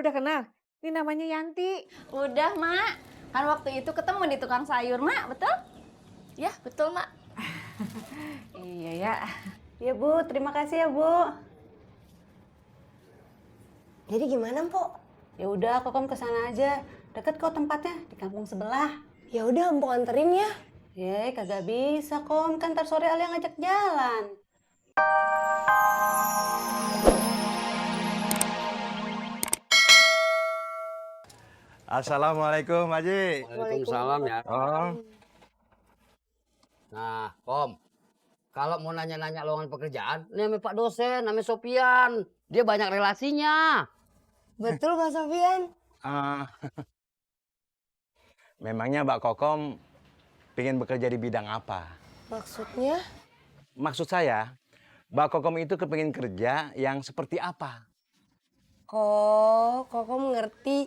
Udah kenal? Ini namanya Yanti. Udah, Mak. Kan waktu itu ketemu di tukang sayur, Mak. Betul? Ya, betul, Mak. Iya ya. Ya Bu, terima kasih ya Bu. Jadi gimana, Mpok? Ya udah, Kokom kesana aja. Deket kok tempatnya, di kampung sebelah. Ya udah, Mpok anterin ya. Kagak bisa, Kom. Kan ntar sore Alia ngajak jalan. Assalamualaikum, Haji. Waalaikumsalam ya. Oh, Nah, Kom, kalau mau nanya-nanya lowongan pekerjaan, ini sama Pak dosen, namanya Sopian. Dia banyak relasinya. Betul, Pak Sofian. ah, memangnya Mbak Kokom pengen bekerja di bidang apa? Maksudnya? Maksud saya, Mbak Kokom itu kepengin kerja yang seperti apa? Oh, Kokom ngerti.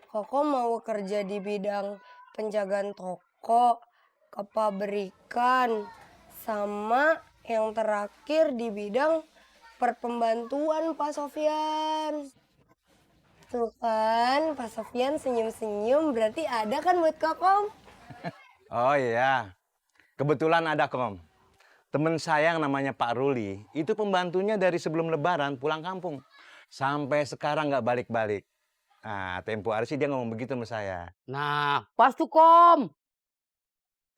Kokom mau kerja di bidang penjagaan toko, kepabrikan, sama yang terakhir di bidang perpembantuan, Pak Sofian. Tuh kan, Pak Sofian senyum-senyum berarti ada kan buat Kokom? Oh iya, kebetulan ada Kom. Temen saya yang namanya Pak Ruli, itu pembantunya dari sebelum Lebaran pulang kampung. Sampai sekarang nggak balik-balik. Nah, tempo hari sih dia ngomong begitu sama saya. Nah, pas tuh, Kom.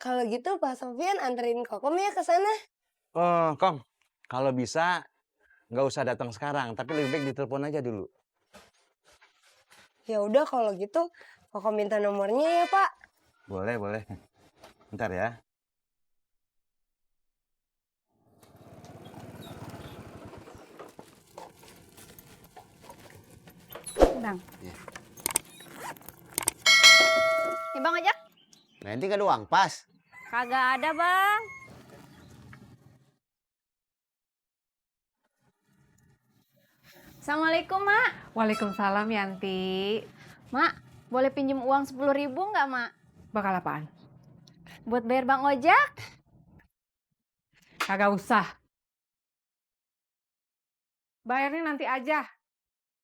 Kalau gitu Pak Sofian anterin Kokom ya ke sana. Oh, Kom, kalau bisa nggak usah datang sekarang, tapi lebih baik ditelepon aja dulu. Ya udah kalau gitu Kokom minta nomornya ya, Pak. Boleh, boleh. Bentar ya. Bang. Nih, Bang ajak. Nanti gak doang, pas. Kagak ada, Bang. Assalamualaikum, Mak. Waalaikumsalam Yanti. Mak, boleh pinjem uang 10.000 nggak, Mak? Bakal apaan? Buat bayar Bang Ojak? Kagak usah. Bayarnya nanti aja.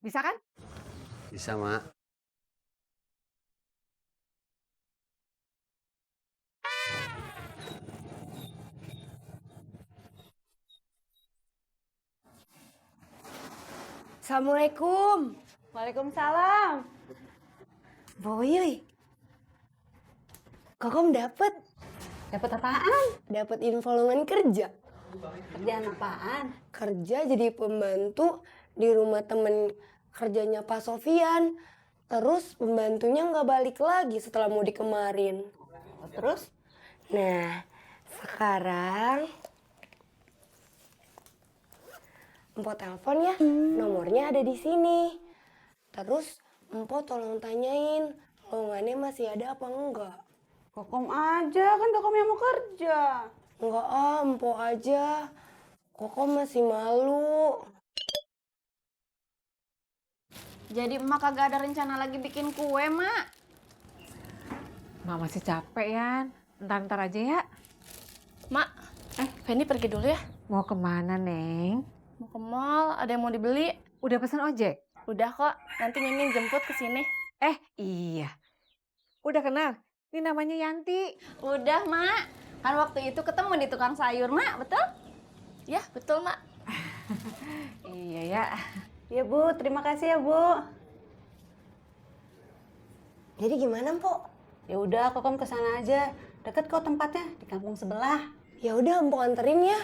Bisa kan? Bisa, Mak. Assalamualaikum. Waalaikumsalam. Boy. Kokom dapet Dapat apaan? info lowongan kerja. Kerjaan apaan? Kerja jadi pembantu di rumah temen kerjanya Pak Sofian. Terus pembantunya nggak balik lagi setelah mudik kemarin. Terus? Nah, sekarang Empok telepon ya, nomornya ada di sini. Terus Empok tolong tanyain lowongannya masih ada apa enggak. Kokom aja, kan Kokom yang mau kerja. Enggak Empok aja. Kokom masih malu. Jadi emak kagak ada rencana lagi bikin kue, Mak. Mak masih capek, Yan. Ntar aja ya. Mak, Feni pergi dulu ya. Mau kemana, Neng? Mau ke mall, ada yang mau dibeli. Udah pesan ojek? Udah kok, nanti Mimin jemput ke sini. Iya. Udah kenal? Ini namanya Yanti. Udah, Mak. Kan waktu itu ketemu di tukang sayur, Mak. Betul? Ya, betul, Mak. Iya ya. Ya Bu, terima kasih ya Bu. Jadi gimana, Empok? Ya udah, Kokom kesana aja. Deket kok tempatnya, di kampung sebelah. Ya udah Empok anterin ya.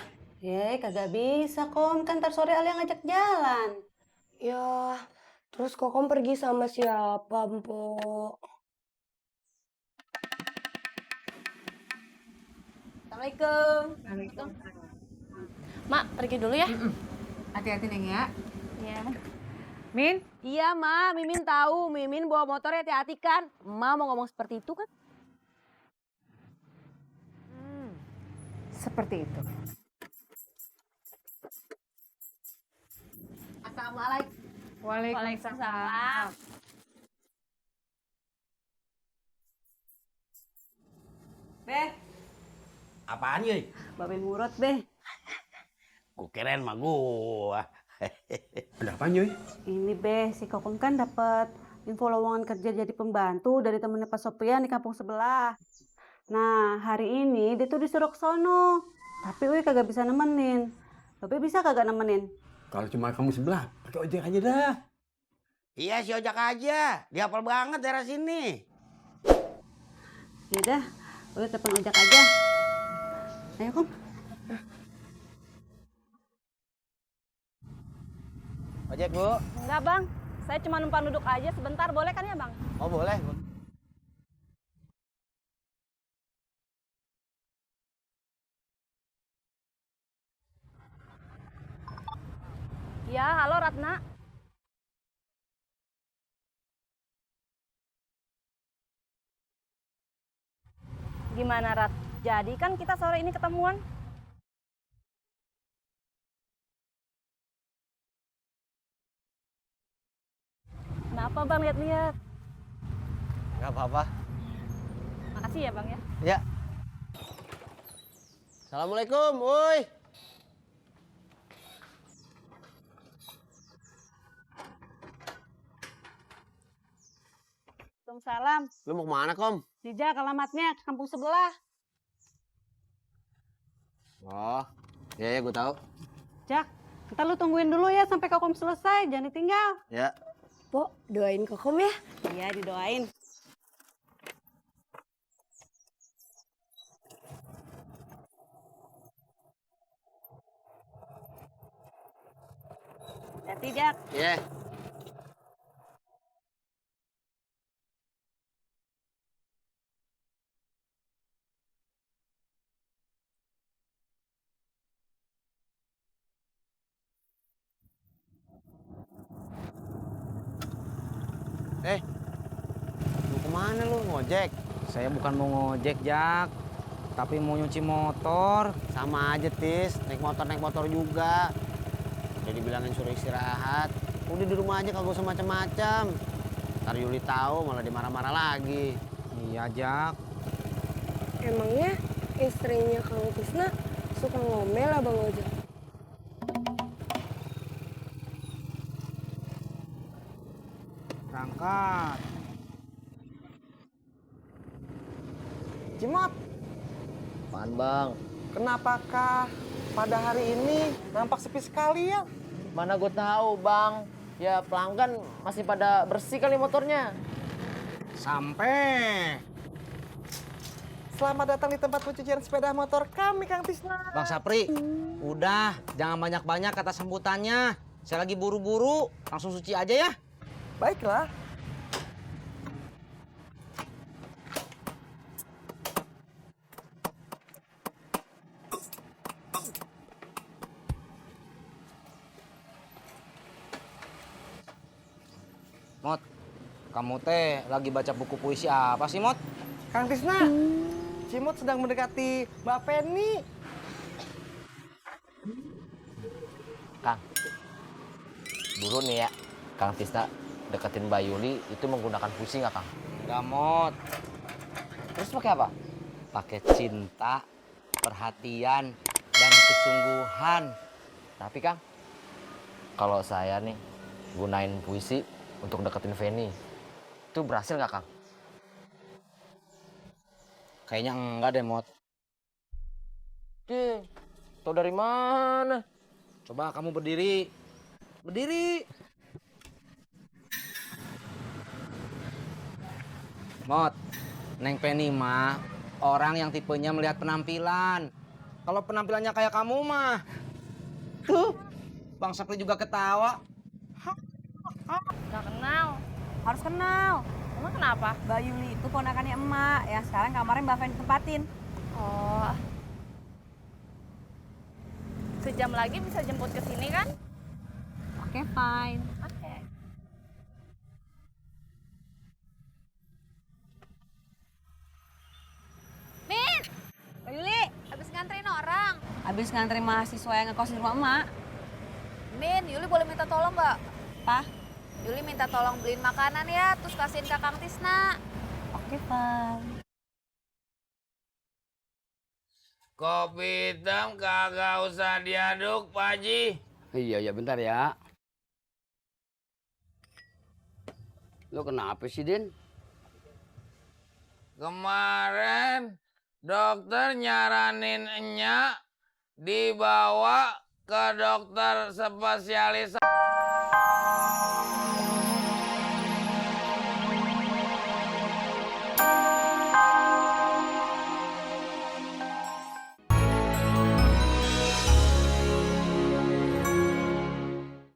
Kagak bisa, Kom. Kan ntar sore Alia ngajak jalan. Ya, terus Kokom pergi sama siapa, Empok? Assalamualaikum. Mak, pergi dulu ya. Hati-hati, Neng ya. Iya. Min, Iya, Ma. Mimin tahu. Mimin bawa motornya hati-hati kan. Ma mau ngomong seperti itu kan? seperti itu. Assalamualaikum. Waalaikumsalam. Beh, Apaan, Yoy? Babe ngurut, Beh. Gue keren mah gua. Ada apa, Nyoy? Ini Be, si Kokom kan dapat info lowongan kerja jadi pembantu dari temennya Pak Sopian di kampung sebelah. Nah, hari ini dia tuh disuruh ke sono. Tapi Uy kagak bisa nemenin. Babe bisa kagak nemenin? Kalau cuma kamu sebelah, pakai ojek aja dah. Iya si ojek aja, dia hafal banget daerah sini. Yaudah, Uy telepon ojek aja. Ayo, Kom. Ojek, Bu. Enggak, Bang. Saya cuma numpang duduk aja sebentar, boleh kan ya, Bang? Oh, boleh, Bu. Ya, halo Ratna. Gimana, Rat? Jadi kan kita sore ini ketemuan? Kenapa, Bang, lihat-lihat? Gak apa-apa. Makasih ya, Bang ya. Ya. Assalamualaikum, woi. Waalaikumsalam. Lu mau kemana, Kom? Dijak alamatnya ke kampung sebelah. Oh, iya ya gue tahu. Jak, kita lu tungguin dulu ya sampai Kokom selesai, jangan ditinggal. Ya. Pok, doain Kokom ya. Iya, didoain. Hati, Jak. Iya. Mau kemana lu, ngojek? Saya bukan mau ngojek, Jak. Tapi mau nyuci motor. Sama aja, Tis. Naik motor juga. Udah dibilangin suruh istirahat. Udah di rumah aja kagak usah macam-macam. Ntar Yuli tahu malah dimarah-marah lagi. Iya, Jak. Emangnya istrinya Kang Tisna suka ngomel Abang Ojek? Berangkat. Cimot, Apaan, Bang? kenapakah pada hari ini nampak sepi sekali ya? Mana gue tahu, Bang. Ya pelanggan masih pada bersih kali motornya. Sampai. Selamat datang di tempat pencucian sepeda motor kami, Kang Tisna. Bang Sapri, udah. Jangan banyak-banyak kata sambutannya. Saya lagi buru-buru. Langsung suci aja ya. Baiklah. Mot, kamu teh lagi baca buku puisi apa sih, Mot? Kang Tisna, Cimot sedang mendekati Mbak Penny. Kang, dulu nih ya, Kang Tisna deketin Mbak Yuli itu menggunakan puisi nggak, Kang? Enggak, Mot. Terus pakai apa? Pakai cinta, perhatian, dan kesungguhan. Tapi Kang, kalau saya nih gunain puisi untuk deketin Feni, itu berhasil nggak, Kang? Kayaknya enggak deh, Mot. Tau dari mana? Coba kamu berdiri. Berdiri. Mot, Neng Penny mah orang yang tipenya melihat penampilan. Kalau penampilannya kayak kamu mah, tuh, Bang Sapri juga ketawa. Gak kenal. Harus kenal. Emang kenapa? Mbak Yuli itu ponakannya emak. Yang sekarang kamarnya Mbak Fen tempatin. Oh. Sejam lagi bisa jemput ke sini kan? Oke, fine. Oke. Min, Mbak Yuli, habis nganterin orang. Habis nganterin mahasiswa yang ngekos di rumah emak. Min, Yuli boleh minta tolong nggak? Pak? Yuli minta tolong beliin makanan ya, terus kasihin ke Kang Tisna. Oke, fine. Kopi hitam kagak usah diaduk, Pak Haji. Iya, bentar ya. Lo kenapa sih, Din? Kemarin dokter nyaranin Enya dibawa ke dokter spesialis.